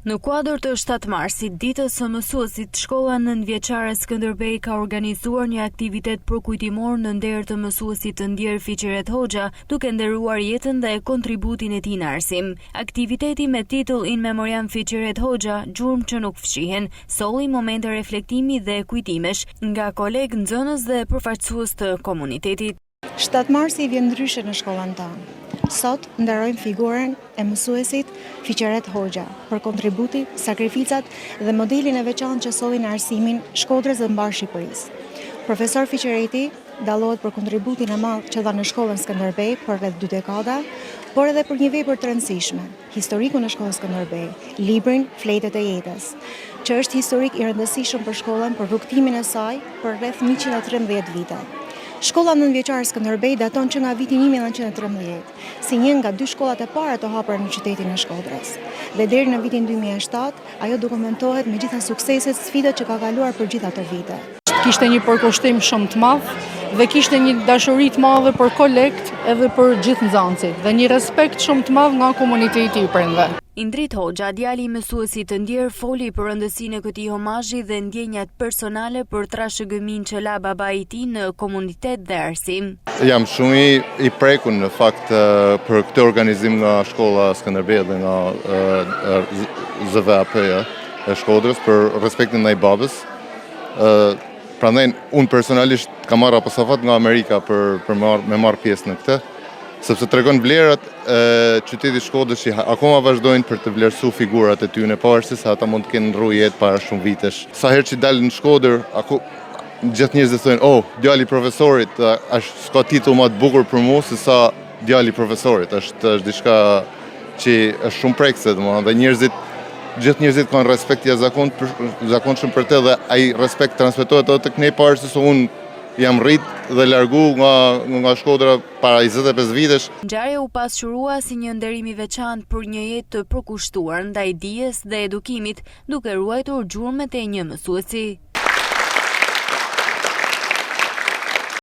Në kuadër të 7 marsit, ditës së mësuesit, shkolla nëntëvjeçare Skënderbej ka organizuar një aktivitet përkujtimor në nder të mësuesit të ndjer Fiqeret Hoxha, duke nderuar jetën dhe kontributin e tij në arsim. Aktiviteti me titull In Memoriam Fiqeret Hoxha, gjurmë që nuk fshihen, solli momente reflektimi dhe kujtimesh nga kolegë, nxënës dhe përfaqësues të komunitetit. 7 marsi vjen ndryshe në shkollën tonë. Sot nderojmë figurën e mësuesit Fiqeret Hoxha për kontributi, sakrificat dhe modelin e veçantë që solli në arsimin Shkodrës dhe mbar Shqipërisë. Profesor Fiqereti dallohet për kontributin e madh që dha në shkollën Skënderbej për rreth 2 dekada, por edhe për një vepër të rëndësishme, historikun e shkollës Skënderbej, librin Fletët e jetës, që është historik i rëndësishëm për shkollën për rrugtimin e saj për rreth 113 vite. Shkolla nëntëvjeçare Skënderbej daton që nga viti 1913, si një nga 2 shkollat e para të hapura në qytetin e Shkodrës. Dhe deri në vitin 2007, ajo dokumentohet me gjitha sukseset, sfidat që ka kaluar për gjitha ato vite. Kishte një përkushtim shumë të madh dhe kishte një dashuri të madhe për kolekt edhe për gjithë nxënësit dhe një respekt shumë të madh nga komuniteti i prindve. Indrit Hoxha, djali i mësuesit të ndjer, foli për rëndësinë e këtij homazhi dhe ndjenjat personale për trashëgiminë që la babai i tij në komunitet dhe arsim. Jam shumë i prekur në fakt për këtë organizim nga shkolla Skënderbej dhe nga ZVAP-ja e Shkodrës për respektin ndaj babës. Prandaj unë personalisht kam marrë apostafat nga Amerika për me marrë pjesë në këtë, sepse tregon vlerat e qytetit Shkodrës që akoma vazhdojnë për të vlerësuar figurat e tyre, pavarësisht se ata mund të kenë ndruar jetë para shumë vitesh. Sa herë që dalin në Shkodër, gjithë njerëzit thonë, "Oh, djali i profesorit, s'ka titull më të bukur për mua se sa djali i profesorit." Është diçka që është shumë prekse, domethënë, dhe gjithë njerëzit kanë respekt i zakonshëm për të dhe ai respekt transmetohet edhe tek ne, pavarësisht se unë jam rrit dhe largu nga Shkodra para 25 vitesh. Ngjarja u pasqyrua si një nderim i veçantë për një jetë të përkushtuar ndaj dijes dhe edukimit, duke ruajtur gjurmët e një mësuesi.